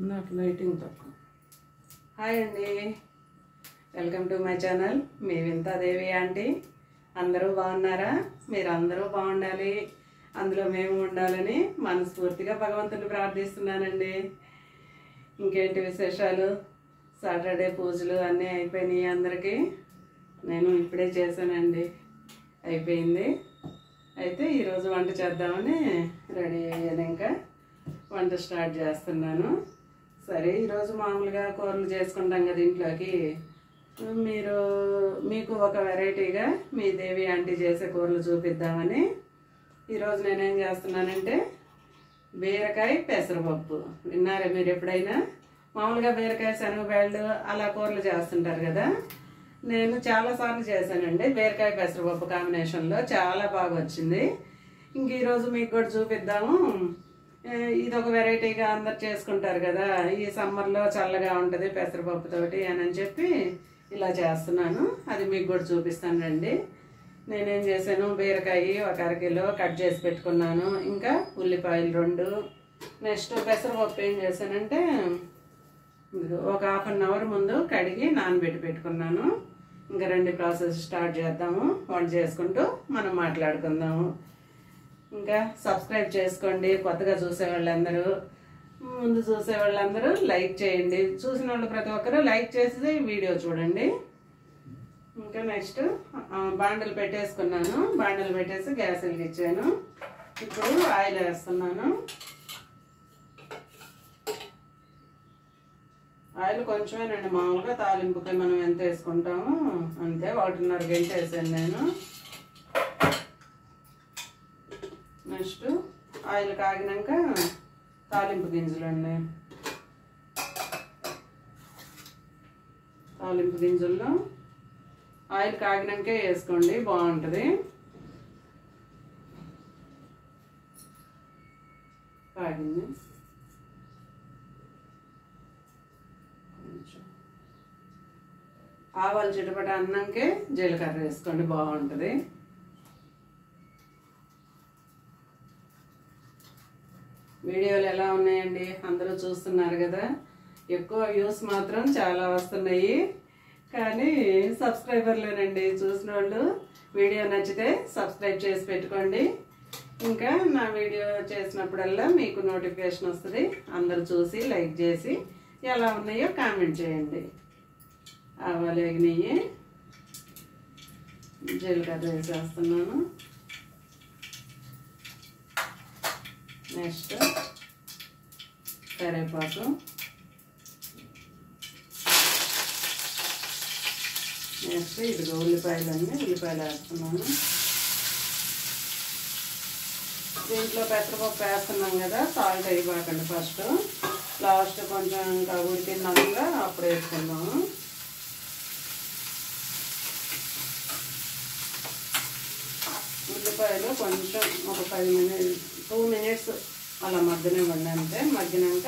నాకు లైటింగ్ తక్కువ. హాయ్ అండి, welcome to my channel me Vinthadevi aunty. అందరూ బాగున్నారా? మీరు అందరూ బాగుండాలి, అందులో మేము ఉండాలని మనస్ఫూర్తిగా భగవంతుని ప్రార్థిస్తున్నానండి. ఇంకేంటి విశేషాలు? సాటర్డే పూజలు అన్నీ అయిపోయినాయి అందరికీ. నేను ఇప్పుడే చేశానండి, అయిపోయింది. అయితే ఈరోజు వంట చేద్దామని రెడీ అయ్యాను. ఇంకా వంట స్టార్ట్ చేస్తున్నాను. సరే, ఈరోజు మామూలుగా కూరలు చేసుకుంటాం కదా ఇంట్లోకి. మీకు ఒక వెరైటీగా మీ దేవి ఆంటీ చేసే కూరలు చూపిద్దామని ఈరోజు నేనేం చేస్తున్నానంటే బీరకాయ పెసరపప్పు. విన్నారా మీరు ఎప్పుడైనా? మామూలుగా బీరకాయ శనగబేళ్ళు అలా కూరలు చేస్తుంటారు కదా. నేను చాలాసార్లు చేశానండి బీరకాయ పెసరపప్పు కాంబినేషన్లో, చాలా బాగా వచ్చింది. ఇంక ఈరోజు మీకు కూడా చూపిద్దాము. ఇది ఒక వెరైటీగా అందరు చేసుకుంటారు కదా, ఈ సమ్మర్లో చల్లగా ఉంటుంది పెసరపప్పుతోటి అని చెప్పి ఇలా చేస్తున్నాను. అది మీకు కూడా చూపిస్తాను రండి. నేనేం చేశాను, బీరకాయ ఒక అరకిలో కట్ చేసి పెట్టుకున్నాను, ఇంకా ఉల్లిపాయలు 2. నెక్స్ట్ పెసరపప్పు ఏం చేశానంటే ఒక హాఫ్ అన్ అవర్ ముందు కడిగి నానబెట్టి పెట్టుకున్నాను. ఇంకా రండి ప్రాసెస్ స్టార్ట్ చేద్దాము. వంట చేసుకుంటూ మనం మాట్లాడుకుందాము. ఇంకా సబ్స్క్రైబ్ చేసుకోండి కొత్తగా చూసేవాళ్ళందరూ. ముందు చూసేవాళ్ళందరూ లైక్ చేయండి. చూసిన వాళ్ళు ప్రతి ఒక్కరూ లైక్ చేసి వీడియో చూడండి. ఇంకా నెక్స్ట్ బాండలు పెట్టేసుకున్నాను. బాండలు పెట్టేసి గ్యాస్ వెలిగించాను. ఇప్పుడు ఆయిల్ వేస్తున్నాను. ఆయిల్ కొంచెమేనండి, మామూలుగా తాలింపుకి మనం ఎంత వేసుకుంటామో అంతే. 1.5 గంట వేసాను నేను. నెక్స్ట్ ఆయిల్ కాగినాక తాలింపు గింజలు అండి. తాలింపు గింజల్లో ఆయిల్ కాగినాకే వేసుకోండి, బాగుంటుంది. కాగింది. ఆవాలు చిటపట అన్నాకే జీలకర్ర వేసుకోండి, బాగుంటుంది. వీడియోలు ఎలా ఉన్నాయండి? అందరూ చూస్తున్నారు కదా. ఎక్కువ వ్యూస్ మాత్రం చాలా వస్తున్నాయి, కానీ సబ్స్క్రైబర్లేనండి చూసిన వాళ్ళు. వీడియో నచ్చితే సబ్స్క్రైబ్ చేసి పెట్టుకోండి. ఇంకా నా వీడియో చేసినప్పుడల్లా మీకు నోటిఫికేషన్ వస్తుంది. అందరూ చూసి లైక్ చేసి ఎలా ఉన్నాయో కామెంట్ చేయండి. ఆవాలు ఎగినాయి, జీలకర్ర వేసేస్తున్నాను. నెక్స్ట్ కరివేపాకు, నెక్స్ట్ ఇదిగో ఉల్లిపాయలన్నీ ఉల్లిపాయలు వేస్తున్నాను. దీంట్లో పెసరపప్పు వేస్తున్నాం కదా, సాల్ట్ అయిపోకండి. ఫస్ట్ లాస్ట్ కొంచెం ఇంకా ఉడికిందంగా అప్పుడు వేసుకుందాము. ఉల్లిపాయలు కొంచెం ఒక 2 మినిట్స్ అలా మగ్గనివ్వండి అంతే. మగ్గినాక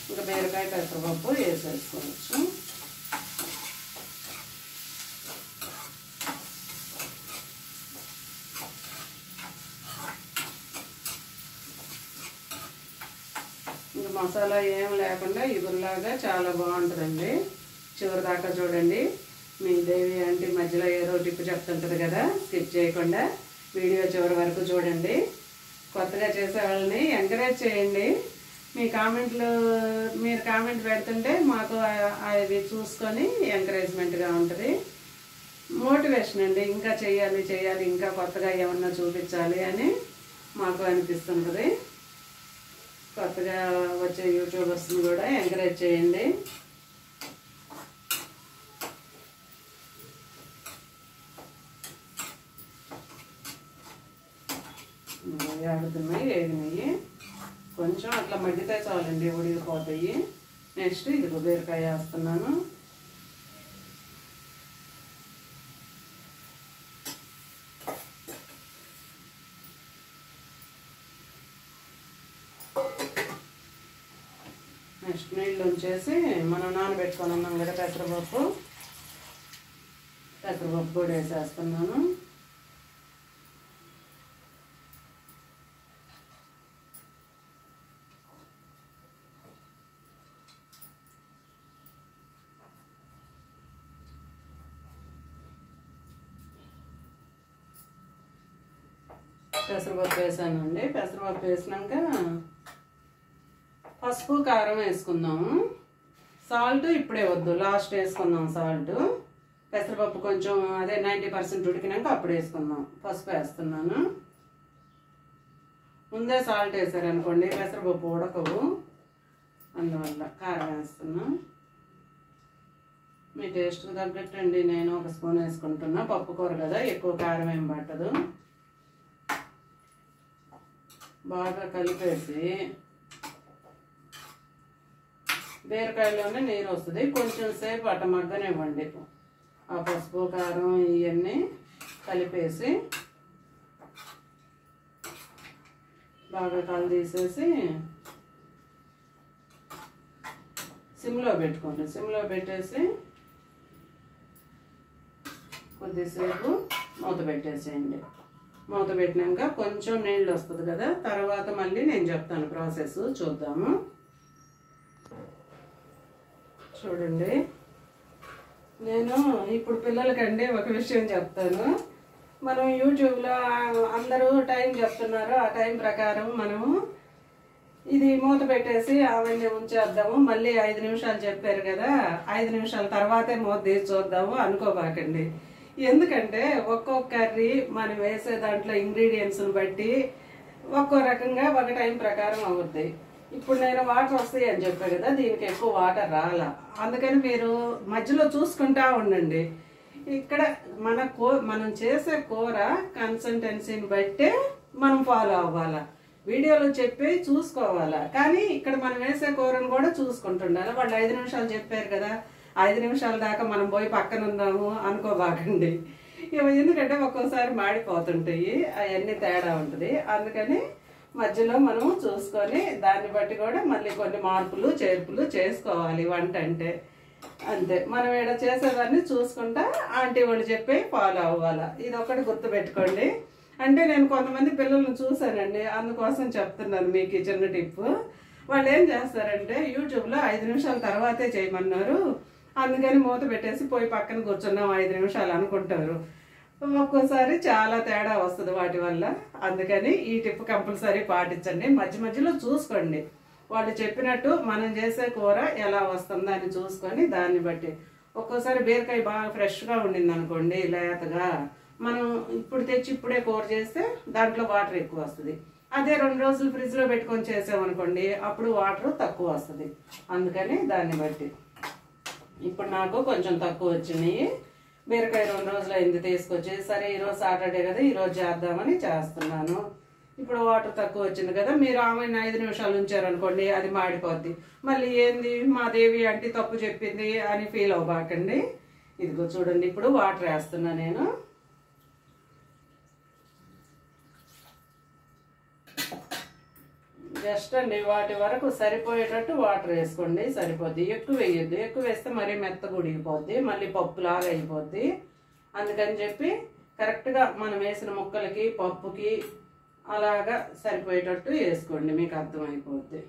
ఇంకా బీరకాయ పెసరపప్పు వేసేసుకోవచ్చు. ఇంకా మసాలా ఏం లేకుండా ఇగురులాగా చాలా బాగుంటుందండి. చివరి దాకా చూడండి. మీ దేవి ఆంటీ మధ్యలో ఏదో టిప్పు చెప్తుంటుంది కదా, స్కిప్ చేయకుండా వీడియో చివరి వరకు చూడండి. కొత్తగా చేసే వాళ్ళని ఎంకరేజ్ చేయండి. మీరు కామెంట్ పెడుతుంటే మాకు అవి చూసుకొని ఎంకరేజ్మెంట్గా ఉంటుంది, మోటివేషన్ అండి. ఇంకా చేయాలి ఇంకా కొత్తగా ఏమన్నా చూపించాలి అని మాకు అనిపిస్తుంటుంది. కొత్తగా వచ్చే యూట్యూబర్స్ని కూడా ఎంకరేజ్ చేయండి. ఆడుతున్నాయి, ఏగినాయి. కొంచెం అట్లా మగ్గితే చాలండి, ఉడికిపోతాయి. నెక్స్ట్ ఇదిగో బీరకాయ వేస్తున్నాను. నెక్స్ట్ నీళ్ళు ఉంచేసి మనం నానబెట్టుకొని ఉన్నాం కదా పెసరపప్పు కూడా వేసేస్తున్నాను. పెసరపప్పు వేసానండి. పెసరపప్పు వేసినాక పసుపు కారం వేసుకుందాము. సాల్ట్ ఇప్పుడే వద్దు, లాస్ట్ వేసుకుందాం సాల్ట్. పెసరపప్పు కొంచెం అదే 90% ఉడికినాక అప్పుడు వేసుకుందాం. పసుపు వేస్తున్నాను. ముందే సాల్ట్ వేసారనుకోండి పెసరపప్పు ఉడకవు, అందువల్ల కారం వేస్తున్నా. మీ టేస్ట్కి తగ్గట్టు అండి. నేను 1 స్పూన్ వేసుకుంటున్నా. పప్పు కూర కదా, ఎక్కువ కారం ఏం పట్టదు. బాగా కలిపేసి బీరకాయలోనే నీరు వస్తుంది, కొంచెం సేపు అట్ట మగ్గనివ్వండి. ఆ పసుపు కారం ఇవన్నీ కలిపేసి బాగా తీసేసి సిమ్లో పెట్టుకోండి. సిమ్లో పెట్టేసి కొద్దిసేపు మూత పెట్టేసేయండి. మూత పెట్టినాక కొంచెం నీళ్ళు వస్తుంది కదా, తర్వాత మళ్ళీ నేను చెప్తాను ప్రాసెస్, చూద్దాము. చూడండి, నేను ఇప్పుడు పిల్లలకండి ఒక విషయం చెప్తాను. మనం యూట్యూబ్లో అందరూ టైం చెప్తున్నారు, ఆ టైం ప్రకారం మనము ఇది మూత పెట్టేసి అవన్నీ ఉంచేద్దాము. మళ్ళీ 5 నిమిషాలు చెప్పారు కదా, 5 నిమిషాల తర్వాతే మూత తీసి చూద్దాము అనుకోబాకండి. ఎందుకంటే ఒక్కొక్క కర్రీ మనం వేసే దాంట్లో ఇంగ్రీడియంట్స్ని బట్టి ఒక్కో రకంగా ఒక టైం ప్రకారం అవుద్ది. ఇప్పుడు నేను వాటర్ వస్తాయి అని చెప్పాను కదా, దీనికి ఎక్కువ వాటర్ రాలా, అందుకని మీరు మధ్యలో చూసుకుంటా ఉండండి. ఇక్కడ మనం చేసే కూర కన్సిస్టెన్సీని బట్టే మనం ఫాలో అవ్వాలా. వీడియోలో చెప్పి చూసుకోవాలా, కానీ ఇక్కడ మనం వేసే కూరను కూడా చూసుకుంటుండాలి. వాళ్ళు 5 నిమిషాలు చెప్పారు కదా, 5 నిమిషాల దాకా మనం పోయి పక్కన ఉందాము అనుకోబాకండి. ఎందుకంటే ఒక్కోసారి మాడిపోతుంటాయి, అవన్నీ తేడా ఉంటుంది. అందుకని మధ్యలో మనం చూసుకొని దాన్ని బట్టి కూడా మళ్ళీ కొన్ని మార్పులు చేర్పులు చేసుకోవాలి వంట అంటే. అంతే, మనం ఇక్కడ చేసేదాన్ని చూసుకుంటా ఆంటీ వాళ్ళు చెప్పి ఫాలో అవ్వాలా. ఇది ఒకటి గుర్తుపెట్టుకోండి. అంటే నేను కొంతమంది పిల్లల్ని చూశానండి, అందుకోసం చెప్తున్నాను మీకు ఈ చిన్న టిప్. వాళ్ళు ఏం చేస్తారంటే యూట్యూబ్లో 5 నిమిషాల తర్వాతే చేయమన్నారు, అందుకని మూత పెట్టేసి పోయి పక్కన కూర్చున్నాం 5 నిమిషాలు అనుకుంటారు. ఒక్కోసారి చాలా తేడా వస్తుంది వాటి వల్ల. అందుకని ఈ టిప్ కంపల్సరీ పాటించండి. మధ్య మధ్యలో చూసుకోండి, వాళ్ళు చెప్పినట్టు మనం చేసే కూర ఎలా వస్తుందో అని చూసుకొని దాన్ని బట్టి. ఒక్కోసారి బీరకాయ బాగా ఫ్రెష్గా ఉండింది అనుకోండి, లేతగా, మనం ఇప్పుడు తెచ్చి ఇప్పుడే కూర చేస్తే దాంట్లో వాటర్ ఎక్కువ వస్తుంది. అదే 2 రోజులు ఫ్రిడ్జ్లో పెట్టుకొని చేసామనుకోండి, అప్పుడు వాటర్ తక్కువ వస్తుంది. అందుకని దాన్ని బట్టి. ఇప్పుడు నాకు కొంచెం తక్కువ వచ్చినాయి. బీరకాయ 2 రోజులు అయింది తీసుకొచ్చి, సరే ఈరోజు సాటర్డే కదా ఈరోజు చేద్దామని చేస్తున్నాను. ఇప్పుడు వాటర్ తక్కువ వచ్చింది కదా, మీరు ఆమెను 5 నిమిషాలు ఉంచారనుకోండి అది మాడిపోద్ది. మళ్ళీ ఏంది మా దేవి అంటే తప్పు చెప్పింది అని ఫీల్ అవ్వబాకండి. ఇదిగో చూడండి, ఇప్పుడు వాటర్ వేస్తున్నా నేను. జస్ట్ అండి వాటి వరకు సరిపోయేటట్టు వాటర్ వేసుకోండి, సరిపోద్ది. ఎక్కువ వేయద్దు, ఎక్కువ వేస్తే మరీ మెత్తగా ఉడికిపోద్ది, మళ్ళీ పప్పులాగా అయిపోద్ది. అందుకని చెప్పి కరెక్ట్గా మనం వేసిన ముక్కలకి పప్పుకి అలాగా సరిపోయేటట్టు వేసుకోండి, మీకు అర్థమైపోద్ది.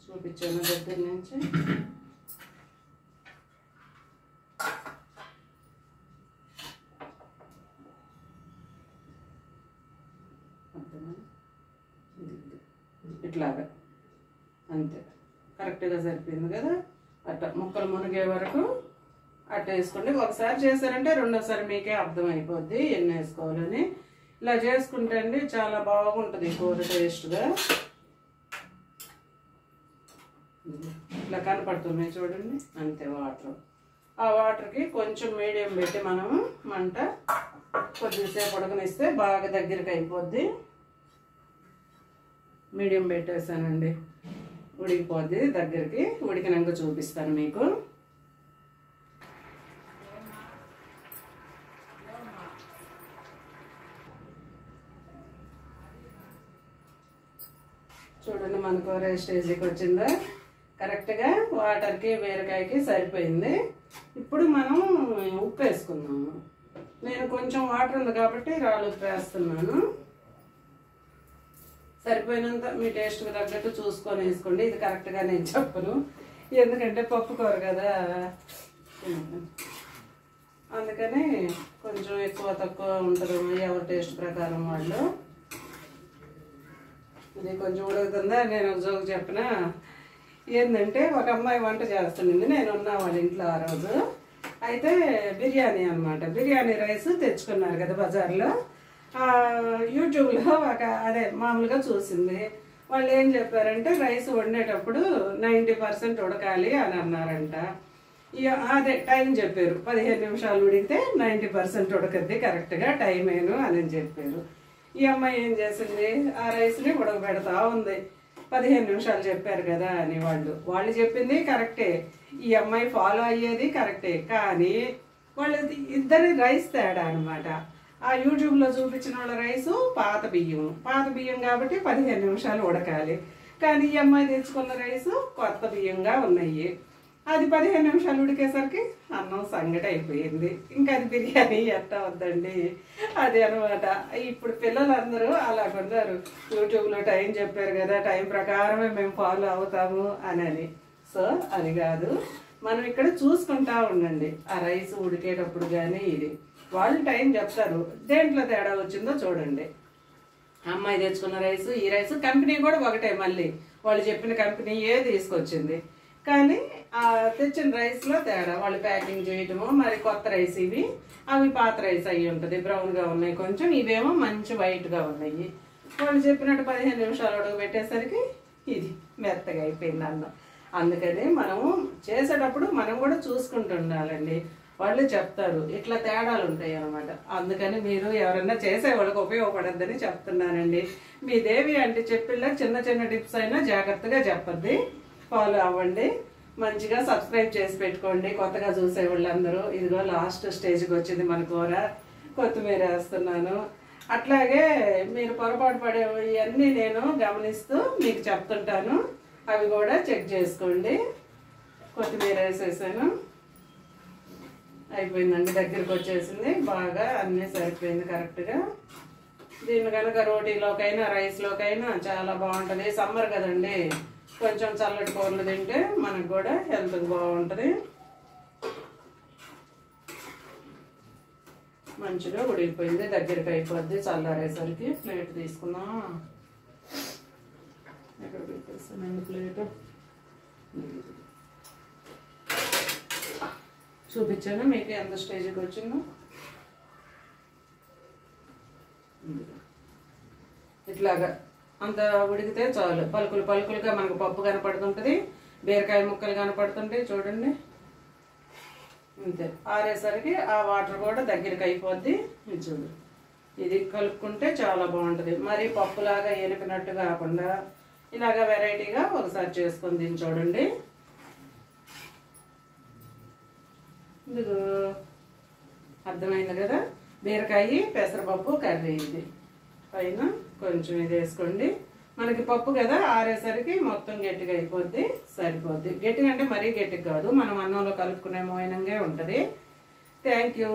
చూపించాను దగ్గర నుంచి. ఇట్లాగా అంతే, కరెక్ట్గా సరిపోయింది కదా. అట్లా ముక్కలు మునిగే వరకు అట్ట వేసుకోండి. ఒకసారి చేశారంటే రెండోసారి మీకే అర్థమైపోద్ది ఎన్ని వేసుకోవాలని. ఇలా చేసుకుంటే అండి చాలా బాగుంటుంది కూర టేస్ట్గా. ఇట్లా కనపడుతున్నాయి చూడండి, అంతే వాటర్. ఆ వాటర్కి కొంచెం మీడియం పెట్టి మనము మంట కొద్దిసేపు ఉడకనిస్తే బాగా దగ్గరికి అయిపోద్ది. మీడియం పెట్టేసానండి, ఉడికిపోద్ది దగ్గరికి. ఉడికినాక చూపిస్తాను మీకు. చూడండి మన కూర స్టేజ్కి వచ్చిందా, కరెక్ట్గా వాటర్కి బీరకాయకి సరిపోయింది. ఇప్పుడు మనం ఉప్పు వేసుకుందాము. నేను కొంచెం వాటర్ ఉంది కాబట్టి రాళ్ళు ఉప్పు వేస్తున్నాను. సరిపోయినంత మీ టేస్ట్కి తగ్గట్టు చూసుకొని వేసుకోండి. ఇది కరెక్ట్గా నేను చెప్పను, ఎందుకంటే పప్పు కూర కదా, అందుకని కొంచెం ఎక్కువ తక్కువ ఉంటుంది ఎవరి టేస్ట్ ప్రకారం వాళ్ళు. ఇది కొంచెం ఉడుకుతుందా. నేను ఒక జోక్ చెప్పిన, ఏంటంటే ఒక అమ్మాయి వంట చేస్తుంది, నేను ఉన్నా వాళ్ళ ఇంట్లో ఆ రోజు. అయితే బిర్యానీ అనమాట, బిర్యానీ రైస్ తెచ్చుకున్నారు కదా బజార్లో. యూట్యూబ్లో అదే మామూలుగా చూసింది. వాళ్ళు ఏం చెప్పారంటే రైస్ వండేటప్పుడు 90% ఉడకాలి అని అన్నారంట. అదే టైం చెప్పారు, 15 నిమిషాలు ఉడికితే 90% ఉడకద్ది కరెక్ట్గా టైమేను అని చెప్పారు. ఈ అమ్మాయి ఏం చేసింది, ఆ రైస్ని ఉడకబెడతా ఉంది. 15 నిమిషాలు చెప్పారు కదా అని వాళ్ళు చెప్పింది కరెక్టే, ఈ అమ్మాయి ఫాలో అయ్యేది కరెక్టే. కానీ వాళ్ళది ఇద్దరి రైస్ తేడా అనమాట. ఆ యూట్యూబ్లో చూపించిన వాళ్ళ రైసు పాత బియ్యం కాబట్టి 15 నిమిషాలు ఉడకాలి. కానీ ఈ అమ్మాయి తెచ్చుకున్న రైసు కొత్త బియ్యంగా ఉన్నాయి. అది 15 నిమిషాలు ఉడికేసరికి అన్నం సంగటి అయిపోయింది. ఇంకా అది బిర్యానీ ఎట్టా వద్దండి, అది అనమాట. ఇప్పుడు పిల్లలందరూ అలా కొన్నారు, యూట్యూబ్లో టైం చెప్పారు కదా, టైం ప్రకారమే మేము ఫాలో అవుతాము అని. సో అది కాదు, మనం ఇక్కడ చూసుకుంటా ఉండండి. ఆ రైస్ ఉడికేటప్పుడు కానీ ఇది వాళ్ళు టైం చెప్తారు, దేంట్లో తేడా వచ్చిందో చూడండి. అమ్మాయి తెచ్చుకున్న రైసు ఈ రైసు కంపెనీ కూడా ఒకటే, మళ్ళీ వాళ్ళు చెప్పిన కంపెనీయే తీసుకొచ్చింది. కానీ ఆ తెచ్చిన రైస్లో తేడా, వాళ్ళు ప్యాకింగ్ చేయటము, మరి కొత్త రైస్ ఇవి, అవి పాత రైస్ అయ్యి ఉంటుంది, బ్రౌన్గా ఉన్నాయి కొంచెం, ఇవేమో మంచి వైట్గా ఉన్నాయి. వాళ్ళు చెప్పినట్టు 15 నిమిషాలు ఉడకబెట్టేసరికి ఇది మెత్తగా అయిపోయింది అన్నం. అందుకని మనము చేసేటప్పుడు మనం కూడా చూసుకుంటూ ఉండాలండి. వాళ్ళు చెప్తారు ఇట్లా తేడాలు ఉంటాయి అన్నమాట. అందుకని మీరు ఎవరన్నా చేసే వాళ్ళకి ఉపయోగపడద్దని చెప్తున్నానండి. మీ దేవి అంటే చెప్పిళ్ళ చిన్న చిన్న టిప్స్ అయినా జాగ్రత్తగా చెప్పద్ది, ఫాలో అవ్వండి. మంచిగా సబ్స్క్రైబ్ చేసి పెట్టుకోండి కొత్తగా చూసే వాళ్ళందరూ. ఇదిగో లాస్ట్ స్టేజ్కి వచ్చింది మన కూర, కొత్తిమీర వేస్తున్నాను. అట్లాగే మీరు పొరపాటు పడే ఇవన్నీ నేను గమనిస్తూ మీకు చెప్తుంటాను, అవి కూడా చెక్ చేసుకోండి. కొత్తిమీర వేసేసాను, అయిపోయిందండి, దగ్గరికి వచ్చేసింది బాగా, అన్నీ సరిపోయింది కరెక్ట్గా. దీన్ని కనుక రోటీలోకైనా రైస్లోకైనా చాలా బాగుంటుంది. సమ్మర్ కదండి, కొంచెం చల్లటి కూరలు తింటే మనకు కూడా హెల్త్కి బాగుంటుంది. మంచిగా ఉడికిపోయింది, దగ్గరికి అయిపోద్ది. చల్లారేసరికి ప్లేట్ తీసుకున్నాం. ఎక్కడ పెట్టేస్తానండి ప్లేట్, చూపించాను మీకు ఎంత స్టేజ్కి వచ్చిందో. ఇట్లాగా అంత ఉడికితే చాలు, పలుకులుగా మనకు పప్పు కనపడుతుంటుంది, బీరకాయ ముక్కలు కనపడుతుంటాయి చూడండి. అంతే, ఆరేసరికి ఆ వాటర్ కూడా దగ్గరికి అయిపోద్ది. ఇది చూడు, ఇది కలుపుకుంటే చాలా బాగుంటుంది. మరి పప్పులాగా ఎనిపినట్టు కాకుండా ఇలాగా వెరైటీగా ఒకసారి చేసుకొని తిని చూడండి. ఇదిగో అర్థమైంది కదా, బీరకాయ పెసరపప్పు కర్రీ. ఇది పైన కొంచెం ఇది వేసుకోండి. మనకి పప్పు కదా, ఆరేసరికి మొత్తం గట్టిగా అయిపోద్ది, సరిపోద్ది. గట్టిగా అంటే మరీ గట్టిగా కాదు, మనం అన్నంలో కలుపుకునే మోయినంగా ఉంటుంది. Thank you.